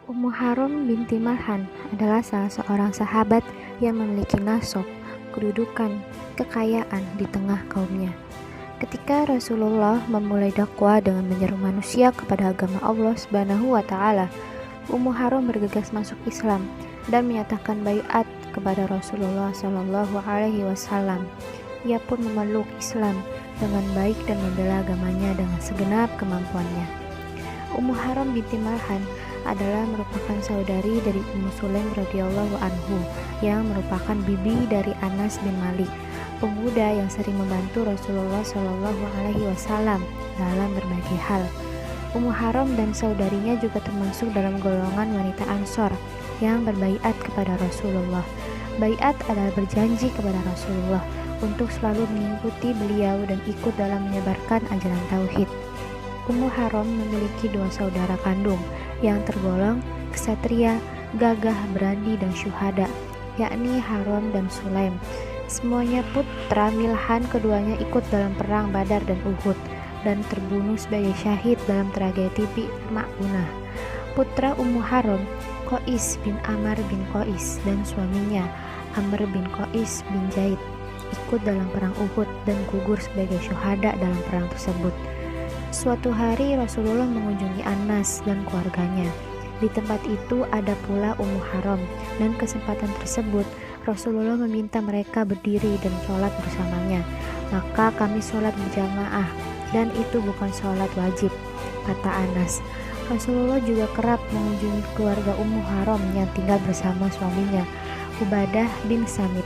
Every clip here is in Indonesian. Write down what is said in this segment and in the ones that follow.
Ummu Haram binti Malhan adalah salah seorang sahabat yang memiliki nasab, kedudukan, kekayaan di tengah kaumnya. Ketika Rasulullah memulai dakwah dengan menyeru manusia kepada agama Allah Subhanahu wa taala, Ummu Haram bergegas masuk Islam dan menyatakan baiat kepada Rasulullah Shallallahu alaihi wasallam. Ia pun memeluk Islam dengan baik dan membela agamanya dengan segenap kemampuannya. Ummu Haram binti Malhan adalah merupakan saudari dari Ummu Sulaim radhiyallahu anhu yang merupakan bibi dari Anas bin Malik, pemuda yang sering membantu Rasulullah Shallallahu alaihi wasallam dalam berbagai hal. Ummu Haram dan saudarinya juga termasuk dalam golongan wanita Ansor yang berbaiat kepada Rasulullah. Baiat adalah berjanji kepada Rasulullah untuk selalu mengikuti beliau dan ikut dalam menyebarkan ajaran tauhid. Ummu Haram memiliki dua saudara kandung yang tergolong ksatria, gagah, berani, dan syuhada, yakni Haram dan Sulaim. Semuanya putra milhan keduanya ikut dalam perang Badar dan Uhud dan terbunuh sebagai syahid dalam tragedi Bi'r Ma'unah. Putra Ummu Haram, Qais bin Amr bin Qais, dan suaminya Amr bin Qais bin Zaid ikut dalam perang Uhud dan gugur sebagai syuhada dalam perang tersebut. Suatu hari Rasulullah mengunjungi Anas dan keluarganya. Di tempat itu ada pula Ummu Haram, dan kesempatan tersebut Rasulullah meminta mereka berdiri dan sholat bersamanya. Maka kami sholat berjamaah, dan itu bukan sholat wajib, kata Anas. Rasulullah juga kerap mengunjungi keluarga Ummu Haram yang tinggal bersama suaminya, Ubadah bin Samit.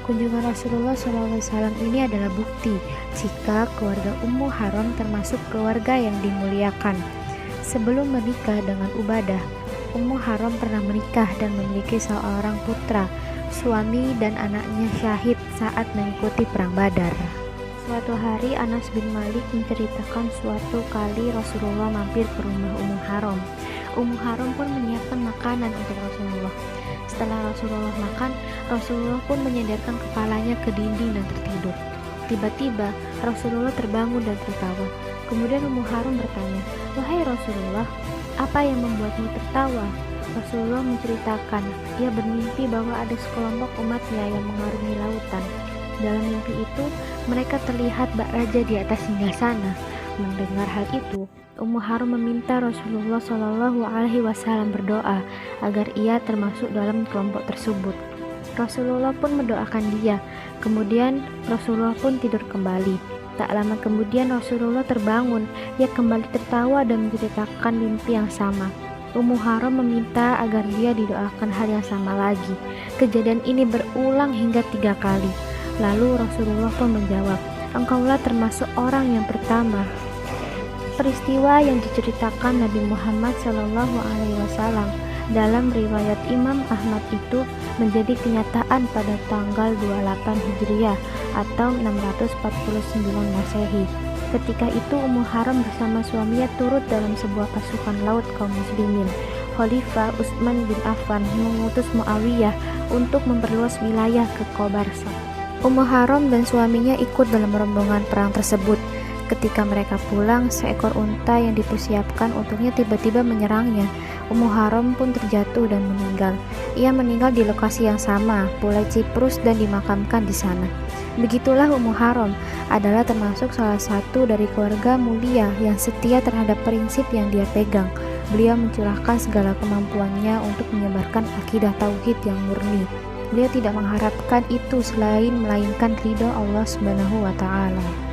Kunjungan Rasulullah SAW ini adalah bukti jika keluarga Ummu Haram termasuk keluarga yang dimuliakan. Sebelum menikah dengan Ubadah, Ummu Haram pernah menikah dan memiliki seorang putra. Suami dan anaknya syahid saat mengikuti perang Badar. Suatu hari Anas bin Malik menceritakan suatu kali Rasulullah mampir ke rumah Ummu Haram. Ummu Haram pun menyiapkan makanan untuk Rasulullah. Setelah Rasulullah makan, Rasulullah pun menyandarkan kepalanya ke dinding dan tertidur. Tiba-tiba Rasulullah terbangun dan tertawa. Kemudian Ummu Haram bertanya, "Wahai Rasulullah, apa yang membuatmu tertawa?" Rasulullah menceritakan, ia bermimpi bahwa ada sekelompok umatnya yang mengarungi lautan. Dalam mimpi itu, mereka terlihat bak raja di atas singgasana. Mendengar hal itu, Ummu Haram meminta Rasulullah Shallallahu alaihi wasallam berdoa agar ia termasuk dalam kelompok tersebut. Rasulullah pun mendoakan dia. Kemudian Rasulullah pun tidur kembali. Tak lama kemudian Rasulullah terbangun. Ia kembali tertawa dan menceritakan mimpi yang sama. Ummu Haram meminta agar dia didoakan hal yang sama lagi. Kejadian ini berulang hingga 3 kali. Lalu Rasulullah pun menjawab, "Engkaulah termasuk orang yang pertama." Peristiwa yang diceritakan Nabi Muhammad SAW dalam riwayat Imam Ahmad itu menjadi kenyataan pada tanggal 28 Hijriah atau 649 Masehi. Ketika itu Ummu Haram bersama suaminya turut dalam sebuah pasukan laut kaum muslimin. Khalifah Utsman bin Affan mengutus Muawiyah untuk memperluas wilayah ke Qobarsa. Ummu Haram dan suaminya ikut dalam rombongan perang tersebut. Ketika mereka pulang, seekor unta yang dipersiapkan untuknya tiba-tiba menyerangnya. Ummu Haram pun terjatuh dan meninggal. Ia meninggal di lokasi yang sama, Pulau Ciprus, dan dimakamkan di sana. Begitulah Ummu Haram adalah termasuk salah satu dari keluarga mulia yang setia terhadap prinsip yang dia pegang. Beliau mencurahkan segala kemampuannya untuk menyebarkan akidah tauhid yang murni. Beliau tidak mengharapkan itu melainkan ridho Allah Subhanahu wa taala.